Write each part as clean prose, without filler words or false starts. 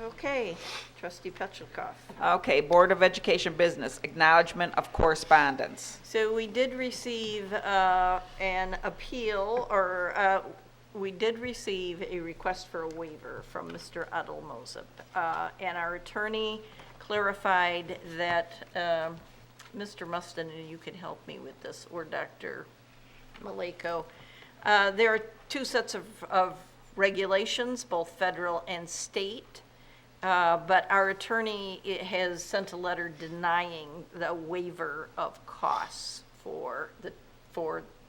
Okay, trustee Petchikoff. Okay, Board of Education business, acknowledgement of correspondence. So we did receive an appeal, or we did receive a request for a waiver from Mr. Edel Moseb. And our attorney clarified that, Mr. Mustin, and you can help me with this, or Dr. Maleko, there are two sets of regulations, both federal and state. But our attorney has sent a letter denying the waiver of costs for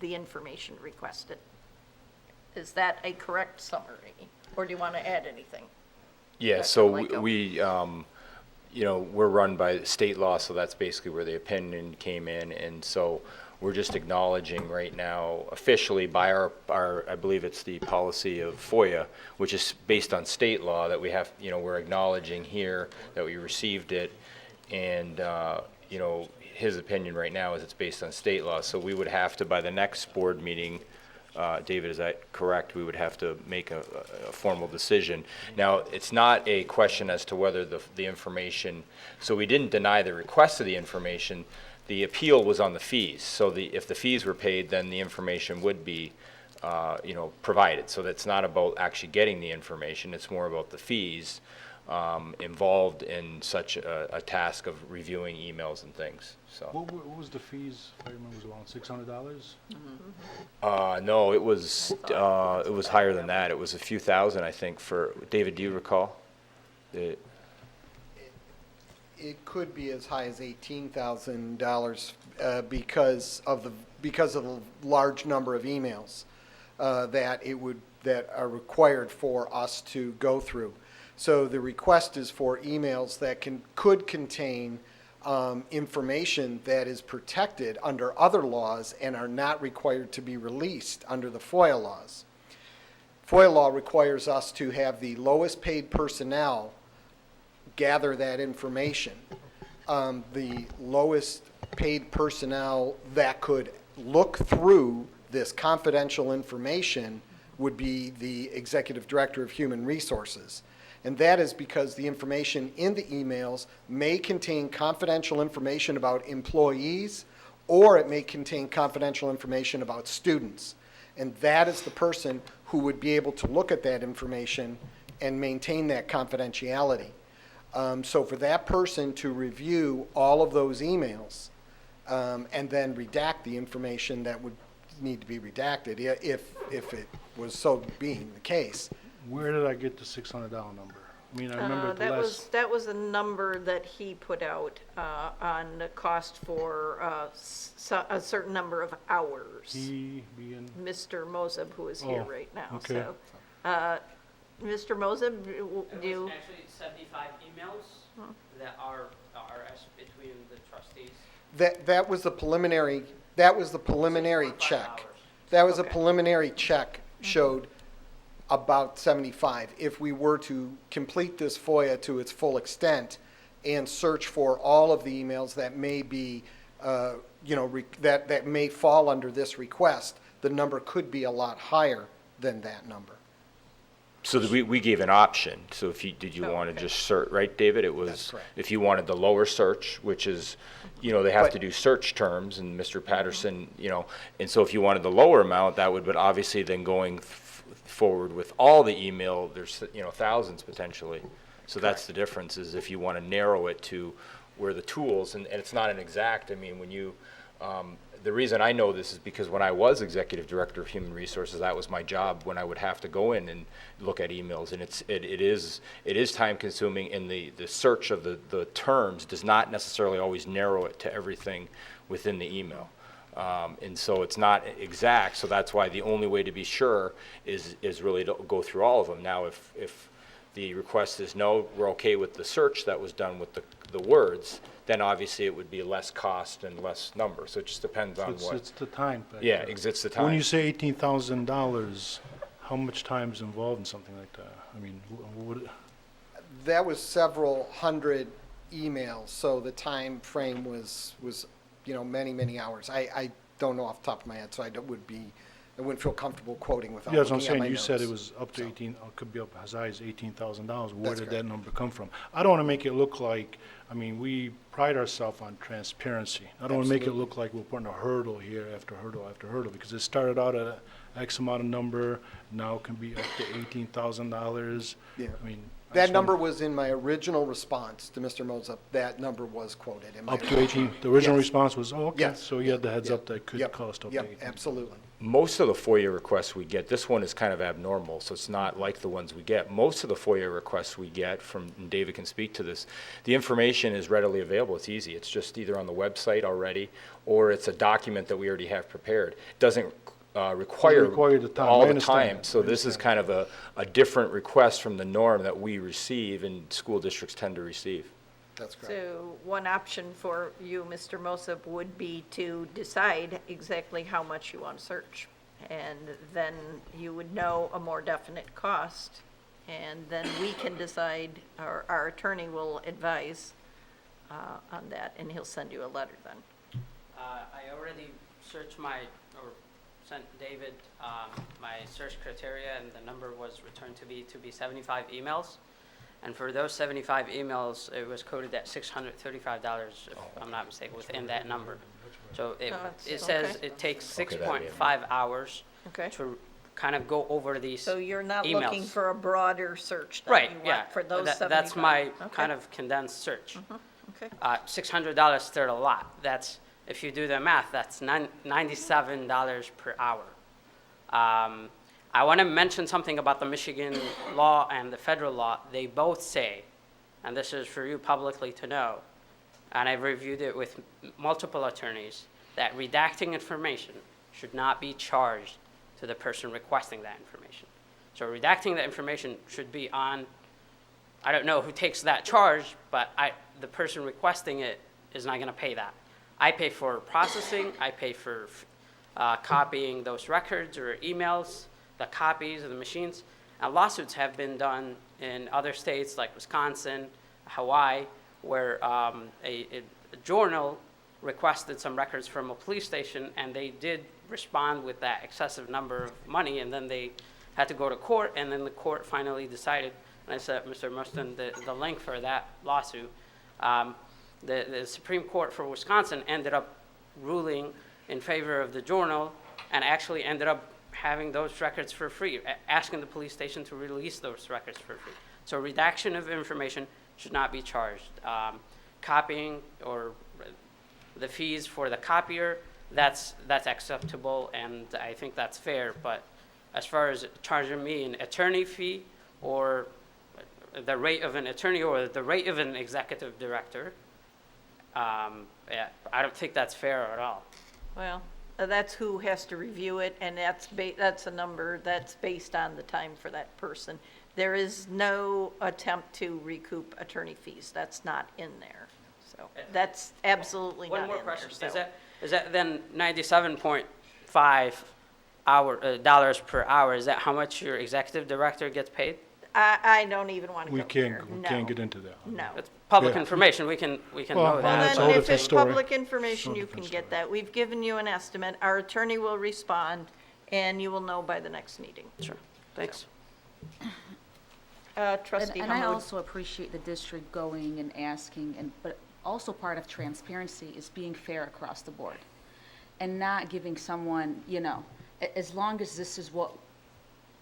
the information requested. Is that a correct summary, or do you want to add anything? Yeah, Dr. so Maleko? we we're run by state law, so that's basically where the opinion came in, and so we're just acknowledging right now officially by our I believe it's the policy of FOIA, which is based on state law, that we have, we're acknowledging here that we received it, and his opinion right now is it's based on state law. So we would have to, by the next board meeting, David, is that correct? We would have to make a formal decision. Now, it's not a question as to whether the information, so we didn't deny the request of the information. The appeal was on the fees. So if the fees were paid, then the information would be, provided. So that's not about actually getting the information. It's more about the fees involved in such a task of reviewing emails and things. So. What was the fees? If I remember, it was around $600. No, it was higher than that. It was a few thousand, I think. For David, do you recall? It could be as high as $18,000 because of the large number of emails that are required for us to go through. So the request is for emails that could contain information that is protected under other laws and are not required to be released under the FOIA laws. FOIA law requires us to have the lowest paid personnel gather that information. The lowest paid personnel that could look through this confidential information would be the Executive Director of Human Resources. And that is because the information in the emails may contain confidential information about employees, or it may contain confidential information about students. And that is the person who would be able to look at that information and maintain that confidentiality. So for that person to review all of those emails and then redact the information that would need to be redacted, if it was so being the case. Where did I get the $600 number? I mean, I remember that was a number that he put out on the cost for a certain number of hours. He being Mr. Moseb, who is here right now. okay. So, Mr. Moseb, do you? It was actually 75 emails that are asked between the trustees. That was the preliminary. That was the preliminary check. Hours. That was a Okay. preliminary check showed about 75. If we were to complete this FOIA to its full extent and search for all of the emails that may be, that may fall under this request, the number could be a lot higher than that number. So we gave an option. So did you want to just search, right, David? It was, That's correct. if you wanted the lower search, which is, they have But- to do search terms, and Mr. Patterson, and so if you wanted the lower amount, that would, but obviously then going forward with all the email, there's, thousands potentially. So that's the difference, is if you want to narrow it to where the tools, and it's not an exact, I mean, when you, the reason I know this is because when I was Executive Director of Human Resources, that was my job, when I would have to go in and look at emails, and it is time consuming, and the search of the terms does not necessarily always narrow it to everything within the email. And so it's not exact, so that's why the only way to be sure is really to go through all of them. Now, if the request is no, we're okay with the search that was done with the words, then obviously it would be less cost and less number. So it just depends on what. It's the time factor. Yeah, it's the time. When you say $18,000, how much time is involved in something like that? I mean, That was several hundred emails, so the time frame was many hours. I don't know off the top of my head, so I would be I wouldn't feel comfortable quoting without Yeah, that's what I'm looking at my saying. You notes. said it was up to So, 18, could be up as high as $18,000. Where That's did correct. that number come from? I don't want to make it look like, I mean, we pride ourselves on transparency. I don't want to make it Absolutely. look like we're putting a hurdle here after hurdle after hurdle, because it started out at a X amount of number, now it can be up to $18,000. Yeah. I mean. I That just number wanna- was in my original response to Mr. Moses. That number was quoted in my. Up to 18, the original Yes. response was, oh, okay. Yes. So you had the heads Yeah. up that could Yep. cost up to Yep, 18. absolutely. Most of the FOIA requests we get, this one is kind of abnormal, so it's not like the ones we get. Most of the FOIA requests we get from, and David can speak to this, the information is readily available. It's easy. It's just either on the website already, or it's a document that we already have prepared. It doesn't require require the time. all I the understand time. that. So I this is understand. kind of a different request from the norm that we receive and school districts tend to receive. That's correct. So one option for you, Mr. Mosip, would be to decide exactly how much you want to search. And then you would know a more definite cost, and then we can decide, or our attorney will advise on that, and he'll send you a letter then. I already searched or sent David my search criteria, and the number was returned to be 75 emails. And for those 75 emails, it was coded at $635, if I'm not mistaken, within that number. So Oh, that's- it says okay. it takes Okay, that'd be 6.5 hours Okay? to kind of go over these So you're not looking emails. for a broader search than Right, you yeah. want for those That- 75? That's my Okay. kind of condensed search. Okay, $600 still a lot. That's, if you do the math, that's $97 per hour. I want to mention something about the Michigan law and the federal law. They both say, and this is for you publicly to know, and I've reviewed it with multiple attorneys, that redacting information should not be charged to the person requesting that information. So redacting the information should be on, I don't know who takes that charge, but the person requesting it is not going to pay that. I pay for processing, I pay for copying those records or emails, the copies of the machines. And lawsuits have been done in other states like Wisconsin, Hawaii, where a journal requested some records from a police station, and they did respond with that excessive number of money, and then they had to go to court, and then the court finally decided, and I said, Mr. Mustin, the link for that lawsuit, the Supreme Court for Wisconsin ended up ruling in favor of the journal and actually ended up having those records for free, asking the police station to release those records for free. So redaction of information should not be charged. Copying or the fees for the copier, that's acceptable, and I think that's fair. But as far as charging me an attorney fee or the rate of an attorney or the rate of an executive director, yeah, I don't think that's fair at all. well, that's who has to review it, and that's a number that's based on the time for that person. There is no attempt to recoup attorney fees. That's not in there. So that's absolutely not One in more there. question. So- Is that then 97.5 dollars per hour? Is that how much your executive director gets paid? I don't even want to We go there. can't, we can't get into that. No. It's public Yeah. information. We can Well, know well, Well, that. that's a then whole if different it's story. public information, Whole you can different get story. that. We've given you an estimate. Our attorney will respond, and you will know by the next meeting. Sure. Thanks. Trustee And I Hamud. also appreciate the district going and asking, but also part of transparency is being fair across the board and not giving someone, as long as this is what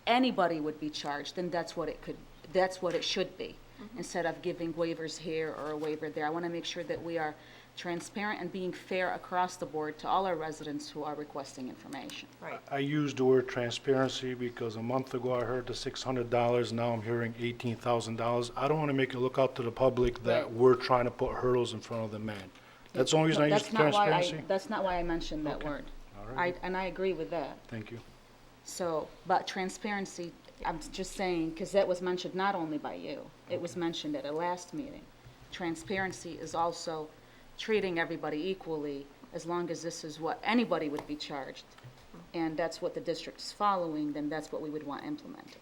anybody would be charged, then that's what it should be. Instead of giving waivers here or a waiver there. I want to make sure that we are transparent and being fair across the board to all our residents who are requesting information. Right. I used the word transparency because a month ago I heard the $600, now I'm hearing $18,000. I don't want to make it look out to the public that Right. we're trying to put hurdles in front of the man. That's the only reason I used That's not why transparency. That's not why I mentioned that Okay. word. All right. And I agree with that. Thank you. So, but transparency, I'm just saying, because that was mentioned not only by you, it was mentioned at a last meeting. Transparency is also treating everybody equally, as long as this is what anybody would be charged, and that's what the district is following, then that's what we would want implemented.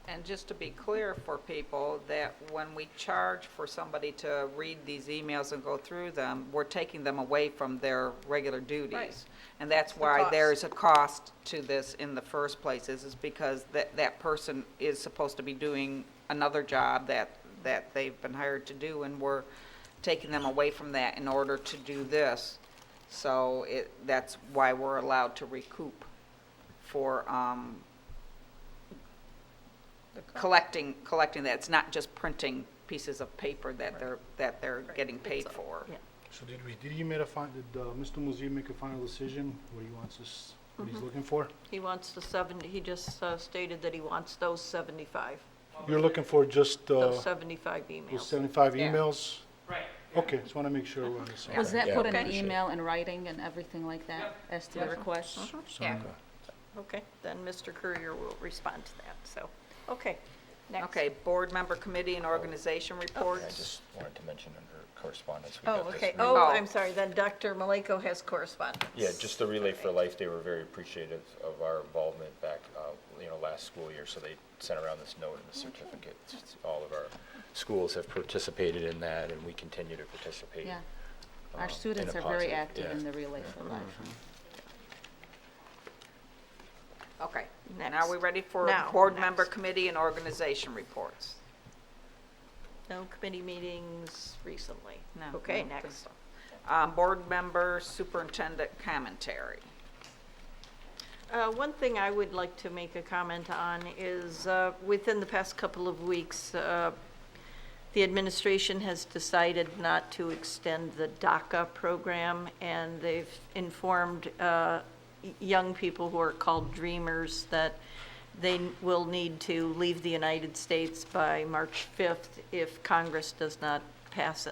And just to be clear for people, that when we charge for somebody to read these emails and go through them, we're taking them away from their regular duties. Right. And that's the why cost. there's a cost to this in the first place, is because that person is supposed to be doing another job that they've been hired to do, and we're taking them away from that in order to do this. So that's why we're allowed to recoup for, collecting that. It's not just printing pieces of paper that they're getting paid for. Yeah. So did Mr. Muzzy make a final decision what he wants us, what he's looking for? He wants he just stated that he wants those 75, You're looking for just those 75 those emails. 75 Yeah. emails? Right. Okay, just want to make sure we're on the same. Was that Yeah, put in an appreciate it. email in writing and everything like that as to the request? Yeah. Okay, then Mr. Courier will respond to that, so, okay. Next. Okay, board member committee and organization I reports. just wanted to mention under correspondence. we Oh, got this okay. relay- Oh, Oh. I'm sorry, then Dr. Maleko has correspondence. Yeah, just the Relay for Life, they were very appreciative of our involvement back, last school year, so they sent around this note and the certificate. All of our schools have participated in that, and we continue to participate. Yeah. in Our a students are very positive- active yeah. in the Relay for Life. Okay, now Next. we ready for Now, board member next. committee and organization reports? No committee meetings recently. No, Okay, no, good next. stuff. Board member superintendent commentary. One thing I would like to make a comment on is, within the past couple of weeks, the administration has decided not to extend the DACA program, and they've informed young people who are called dreamers that they will need to leave the United States by March 5th if Congress does not pass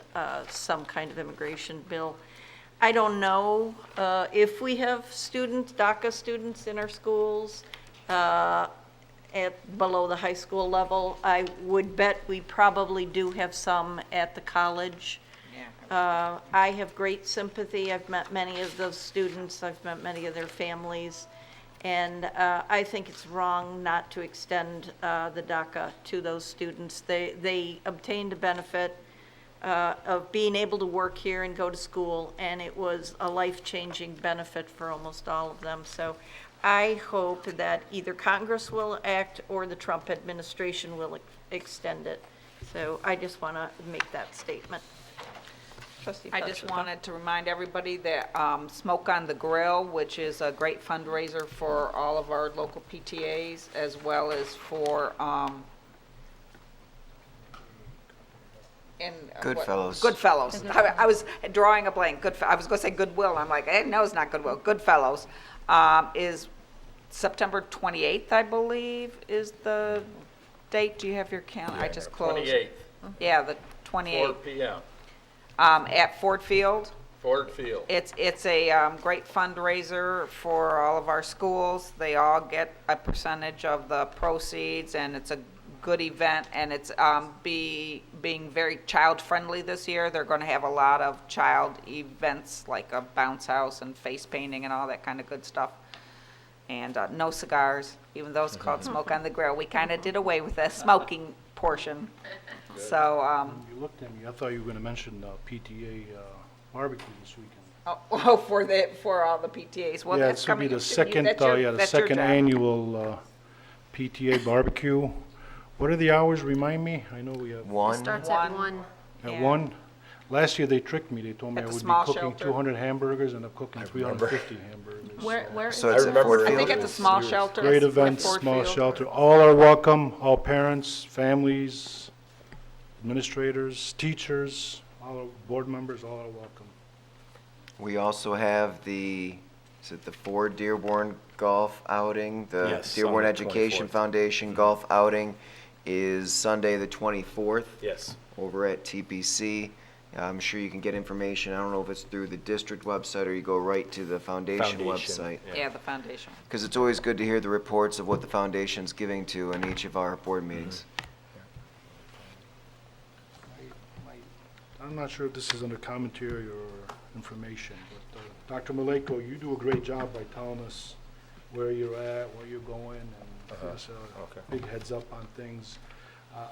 some kind of immigration bill. I don't know if we have DACA students in our schools below the high school level. I would bet we probably do have some at the college. Yeah. I have great sympathy. I've met many of those students. I've met many of their families. And I think it's wrong not to extend the DACA to those students. They obtained a benefit of being able to work here and go to school, and it was a life-changing benefit for almost all of them. So I hope that either Congress will act or the Trump administration will extend it. So I just want to make that statement. Trustee I just Fletcher. wanted to remind everybody that Smoke on the Grill, which is a great fundraiser for all of our local PTAs, as well as for Goodfellows. Goodfellows. I was drawing a blank. I was going to say Goodwill. I'm like, no, it's not Goodwill. Goodfellows is September 28th, I believe, is the date. Do you have your calendar? I just closed. 28th, Yeah, the 4 28th. PM, At Ford Field. Ford Field. It's a great fundraiser for all of our schools. They all get a percentage of the proceeds, and it's a good event, and it's being very child-friendly this year. They're going to have a lot of child events, like a bounce house and face painting and all that kind of good stuff. And no cigars, even though it's called Smoke on the Grill. We kind of did away with the smoking portion. So, You looked at me, I thought you were going to mention PTA barbecue this weekend. for all the PTAs. Well, Yeah, that's this will be coming. the second, That's your the second job. annual PTA barbecue. What are the hours, remind me? I know we have, One, Starts One. at 1. at Yeah. 1? Last year, they tricked me, they told me At I the would be small cooking shelter. 200 hamburgers, and I'm cooking 350 hamburgers. Where is so it? it's at Ford I Field? think at the small shelter. Great at events, Ford small Field. shelter, all are welcome, all parents, families, administrators, teachers, all our board members, all are welcome. We also have is it the Ford Dearborn golf outing? The Yes, Dearborn on the Education 24th. Foundation golf outing is Sunday, the 24th, Yes. over at TPC. I'm sure you can get information. I don't know if it's through the district website or you go right to the foundation website. Yeah, the foundation. Because it's always good to hear the reports of what the foundation's giving to in each of our board meetings. I'm not sure if this is under commentary or information, but Dr. Maleko, you do a great job by telling us where you're at, where you're going, and Just Okay. big heads up on things.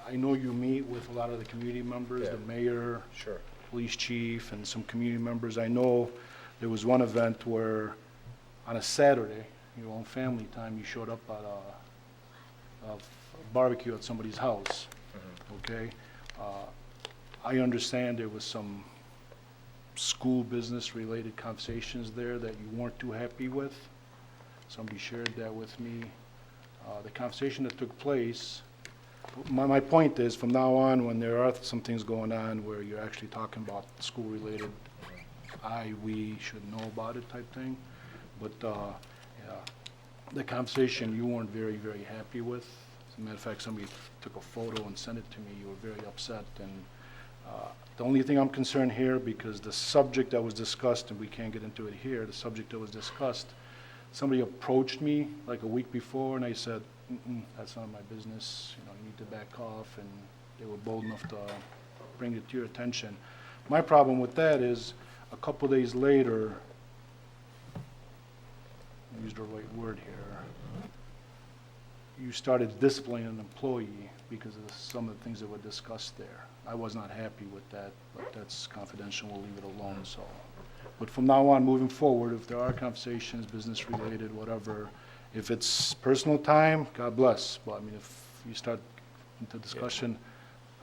I know you meet with a lot of the community members, Yeah. the mayor, Sure. police chief, and some community members. I know there was one event where, on a Saturday, your own family time, you showed up at a barbecue at somebody's house, okay? I understand there was some school business-related conversations there that you weren't too happy with. Somebody shared that with me. The conversation that took place, my point is, from now on, when there are some things going on where you're actually talking about school-related, we should know about it type thing. But yeah, the conversation you weren't very, very happy with. As a matter of fact, somebody took a photo and sent it to me. You were very upset. And the only thing I'm concerned here, because the subject that was discussed, and we can't get into it here, the subject that was discussed, somebody approached me like a week before, and I said, that's none of my business, you know, you need to back off, and they were bold enough to bring it to your attention. My problem with that is, a couple days later, use the right word here, you started disciplining an employee because of some of the things that were discussed there. I was not happy with that, but that's confidential, we'll leave it alone, so. But from now on, moving forward, if there are conversations, business-related, whatever, if it's personal time, God bless. But I mean, if you start into discussion,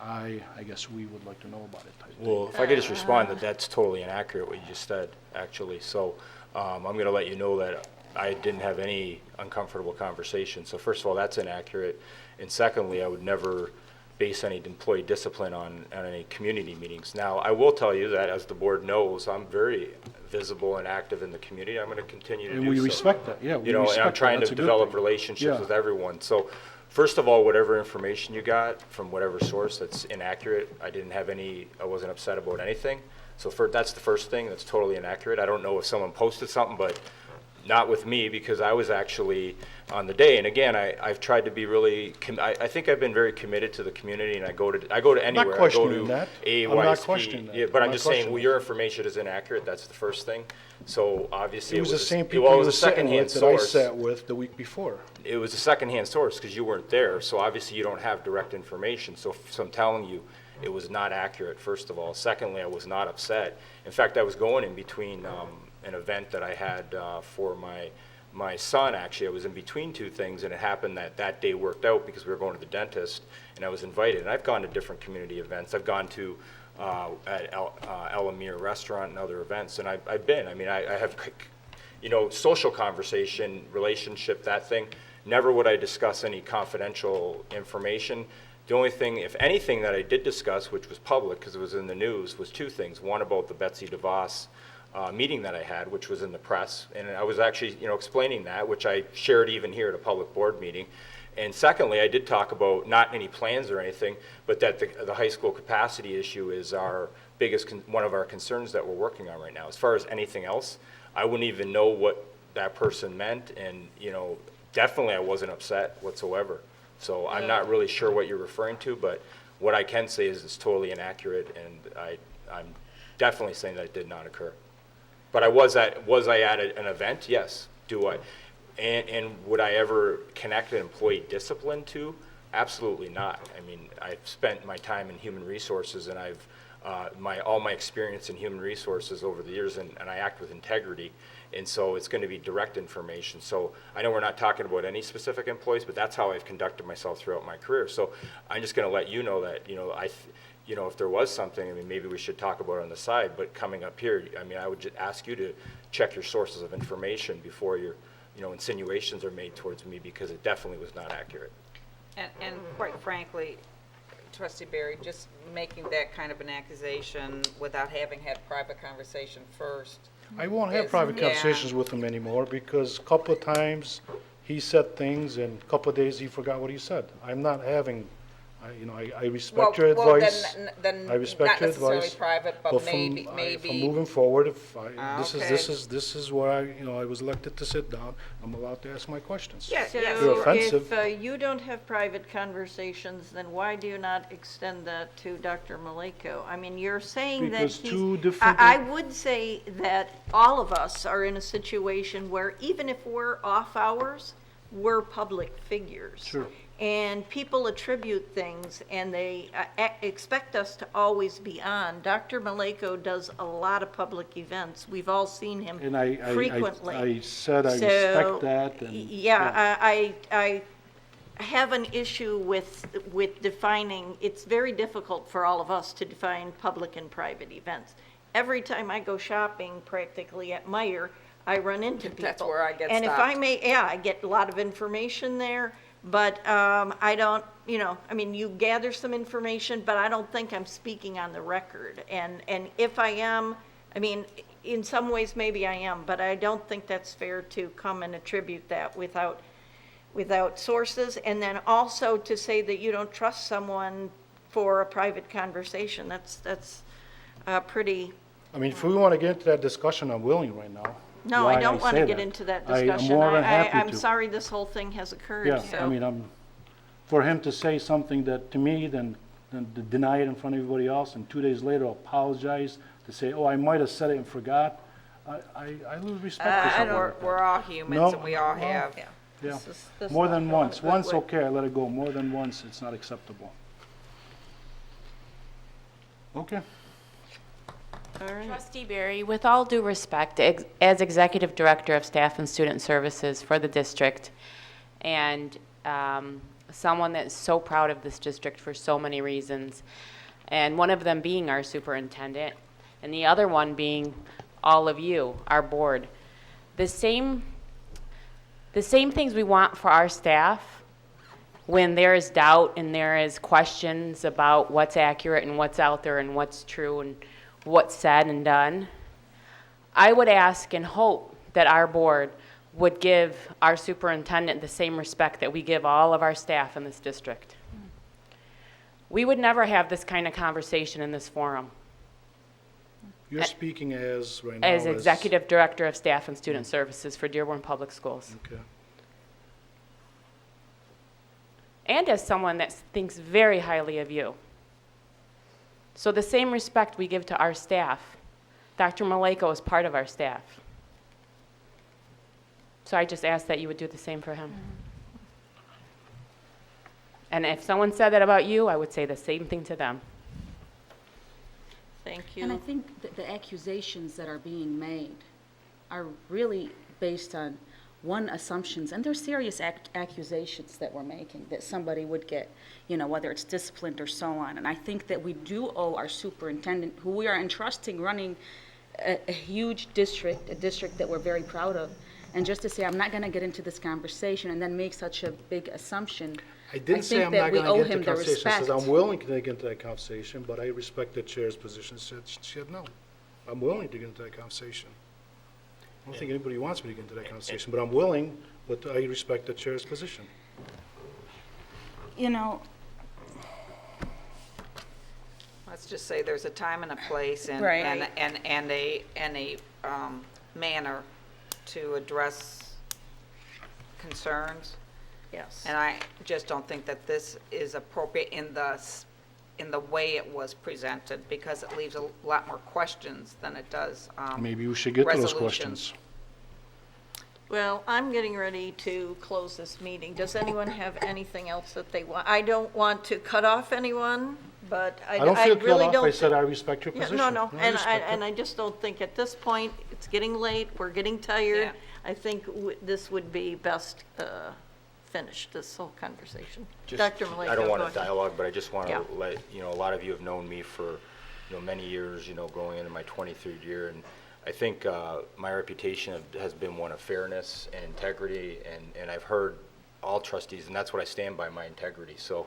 I guess we would like to know about it type thing. Well, if I could just respond that that's totally inaccurate what you just said, actually. So I'm going to let you know that I didn't have any uncomfortable conversation. So first of all, that's inaccurate. And secondly, I would never base any employee discipline on any community meetings. Now, I will tell you that, as the board knows, I'm very visible and active in the community. I'm going to continue to do so. And we respect that, yeah, we You know, and I'm respect that. trying That's to a good develop thing. relationships Yeah. with everyone. So first of all, whatever information you got from whatever source that's inaccurate, I wasn't upset about anything. So that's the first thing, that's totally inaccurate. I don't know if someone posted something, but not with me, because I was actually on the day. And again, I've tried to be really, I think I've been very committed to the community, and I go to anywhere. I go questioning to that. AYSP. I'm not questioning that. Yeah, but I'm I'm not just saying, questioning well, your information is inaccurate, that's the first thing. So obviously It was the same people well, it you was were a sitting secondhand with that I source. sat with the week before. It was a secondhand source because you weren't there, so obviously you don't have direct information. So I'm telling you, it was not accurate, first of all. Secondly, I was not upset. In fact, I was going in between an event that I had for my son, actually. I was in between two things, and it happened that day worked out because we were going to the dentist, and I was invited. And I've gone to different community events. I've gone to at El Amir Restaurant and other events, and I've been. I mean, I have, you know, social conversation, relationship, that thing. Never would I discuss any confidential information. The only thing, if anything, that I did discuss, which was public because it was in the news, was two things. One about the Betsy DeVos meeting that I had, which was in the press, and I was actually, you know, explaining that, which I shared even here at a public board meeting. And secondly, I did talk about not any plans or anything, but that the high school capacity issue is our biggest, one of our concerns that we're working on right now. As far as anything else, I wouldn't even know what that person meant, and, you know, definitely I wasn't upset whatsoever. So I'm not really sure what you're referring to, but what I can say is it's totally inaccurate, and I'm definitely saying that it did not occur. But was I at an event? Yes. Do I? And would I ever connect an employee discipline to? Absolutely not. I mean, I've spent my time in human resources, and I've all my experience in human resources over the years, and I act with integrity. And so it's going to be direct information. So I know we're not talking about any specific employees, but that's how I've conducted myself throughout my career. So I'm just going to let you know that, you know, if there was something, I mean, maybe we should talk about it on the side, but coming up here, I mean, I would just ask you to check your sources of information before your, you know, insinuations are made towards me, because it definitely was not accurate. And quite frankly, Trustee Barry, just making that kind of an accusation without having had private conversation first. I won't have Yes, private yeah. conversations with him anymore, because a couple of times he said things, and a couple of days he forgot what he said. I'm not having, I respect your advice. Then I respect not your necessarily advice. private, but But maybe, from moving forward, if Okay. this is where I was elected to sit down, I'm allowed to ask my questions. Yeah, So yeah. You're offensive. if you don't have private conversations, then why do you not extend that to Dr. Maleko? I mean, you're saying that Because he's... two different- I would say that all of us are in a situation where even if we're off hours, we're public figures. Sure. And people attribute things, and they expect us to always be on. Dr. Maleko does a lot of public events. We've all seen him And I frequently. I said I So, respect that, and. Yeah, I have an issue with defining, it's very difficult for all of us to define public and private events. Every time I go shopping practically at Meijer, I run into people. That's where I get And if I stopped. may, yeah, I get a lot of information there, but I don't, I mean, you gather some information, but I don't think I'm speaking on the record. And if I am, I mean, in some ways maybe I am, but I don't think that's fair to come and attribute that without sources, and then also to say that you don't trust someone for a private conversation. That's pretty, I mean, if we want to get into that discussion, I'm willing right now. no, Why I don't want to say get that. into that I'm discussion. more than happy I'm to. sorry this whole thing has occurred, Yeah, so. I mean, for him to say something that, to me, then to deny it in front of everybody else, and 2 days later apologize, to say, oh, I might have said it and forgot, I lose respect for something like that. We're all humans, No, and we all no. have. Yeah, This is more not than going once. a good Once, way. okay, I let it go. More than once, it's not acceptable. Okay. All right. Trustee Barry, with all due respect, as Executive Director of Staff and Student Services for the district, and someone that's so proud of this district for so many reasons, and one of them being our superintendent, and the other one being all of you, our board, the same things we want for our staff when there is doubt and there is questions about what's accurate and what's out there and what's true and what's said and done. I would ask and hope that our board would give our superintendent the same respect that we give all of our staff in this district. We would never have this kind of conversation in this forum. You're speaking as, right now, As Executive Director of Staff and Student Services for Dearborn Public Schools. Okay. And as someone that thinks very highly of you. So the same respect we give to our staff, Dr. Maleko is part of our staff. So I just ask that you would do the same for him. And if someone said that about you, I would say the same thing to them. Thank And I you. think that the accusations that are being made are really based on, one, assumptions, and they're serious accusations that we're making, that somebody would get, whether it's disciplined or so on. And I think that we do owe our superintendent, who we are entrusting running a huge district, a district that we're very proud of, and just to say, I'm not going to get into this conversation and then make such a big assumption. I didn't say think I'm that not we going owe to get him into the conversation. I said respect. I'm willing to get into that conversation, but I respect the chair's position. She said no. I'm willing to get into that conversation. I don't think anybody wants me to get into that conversation, but I'm willing, but I respect the chair's position. Let's just say there's a time and a place and, Right. and a manner to address concerns. Yes. And I just don't think that this is appropriate in the way it was presented, because it leaves a lot more questions than it does Maybe we should get to those resolutions. questions. Well, I'm getting ready to close this meeting. Does anyone have anything else that they want? I don't want to cut off anyone, but I I don't feel really cut off. don't. I said I respect your Yeah, position. no, I and respect it. I just don't think at this point, it's getting late, we're getting tired. Yeah. I think this would be best finished, this whole conversation. Just- Dr. Maleko, I don't want go to ahead. dialogue, but I just want Yeah. to let, a lot of you have known me for, many years, going into my 23rd year. And I think my reputation has been one of fairness and integrity, and I've heard all trustees, and that's what I stand by, my integrity. So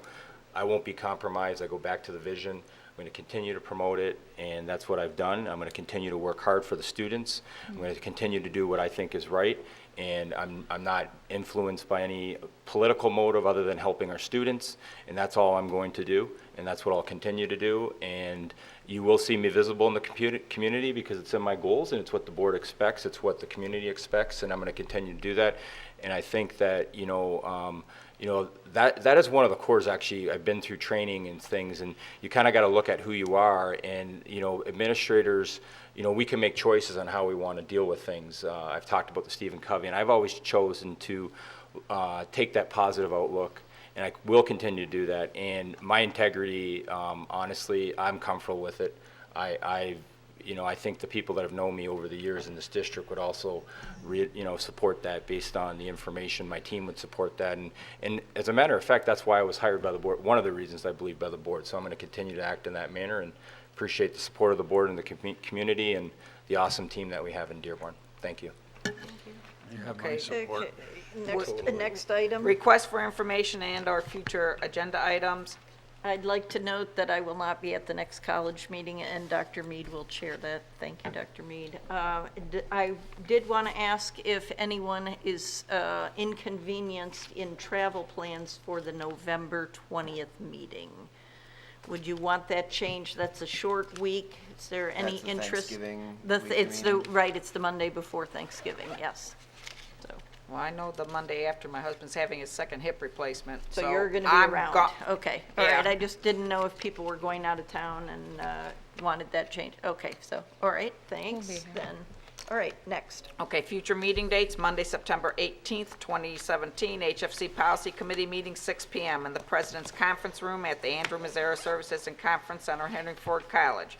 I won't be compromised. I go back to the vision. I'm going to continue to promote it, and that's what I've done. I'm going to continue to work hard for the students. I'm going to continue to do what I think is right, and I'm not influenced by any political motive other than helping our students, and that's all I'm going to do, and that's what I'll continue to do. And you will see me visible in the community because it's in my goals, and it's what the board expects, it's what the community expects, and I'm going to continue to do that. And I think that, that is one of the cores. Actually, I've been through training and things, and you kind of got to look at who you are. And administrators, we can make choices on how we want to deal with things. I've talked about the Stephen Covey, and I've always chosen to take that positive outlook, and I will continue to do that. And my integrity, honestly, I'm comfortable with it. I think the people that have known me over the years in this district would also, support that based on the information. My team would support that, and as a matter of fact, that's why I was hired by the board. One of the reasons I believe by the board. So I'm going to continue to act in that manner, and appreciate the support of the board and the community and the awesome team that we have in Dearborn. Thank you. Okay. Okay, next item. Request for information and/or future agenda items. I'd like to note that I will not be at the next college meeting, and Dr. Mead will chair that. Thank you, Dr. Mead. I did want to ask if anyone is inconvenienced in travel plans for the November 20th meeting. Would you want that changed? That's a short week. Is there any That's the interest? Thanksgiving It's week, the, right, it's the Monday before Thanksgiving, yes. So. Well, I know the Monday after my husband's having his second hip replacement, So you're going to be I'm around? go- Okay, all right. Yeah. I just didn't know if people were going out of town and wanted that changed. Okay, so, all right, thanks, then. All right, next. Okay, future meeting dates, Monday, September 18th, 2017, HFC Policy Committee meeting, 6 p.m. in the President's Conference Room at the Andrew Mazzara Services and Conference Center, Henry Ford College.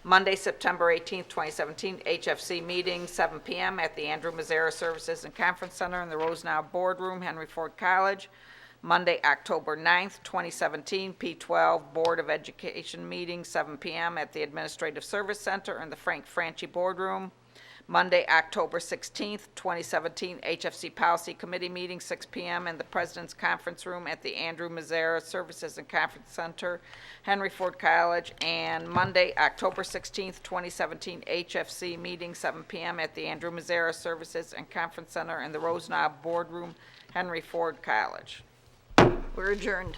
Monday, September 18th, 2017, HFC meeting, 7 p.m. at the Andrew Mazzara Services and Conference Center in the Rosenau Boardroom, Henry Ford College. Monday, October 9th, 2017, P12 Board of Education meeting, 7 p.m. at the Administrative Service Center in the Frank Franchi Boardroom. Monday, October 16th, 2017, HFC Policy Committee meeting, 6 p.m. in the President's Conference Room at the Andrew Mazzara Services and Conference Center, Henry Ford College. And Monday, October 16th, 2017, HFC meeting, 7 p.m. at the Andrew Mazzara Services and Conference Center in the Rosenau Boardroom, Henry Ford College. We're adjourned.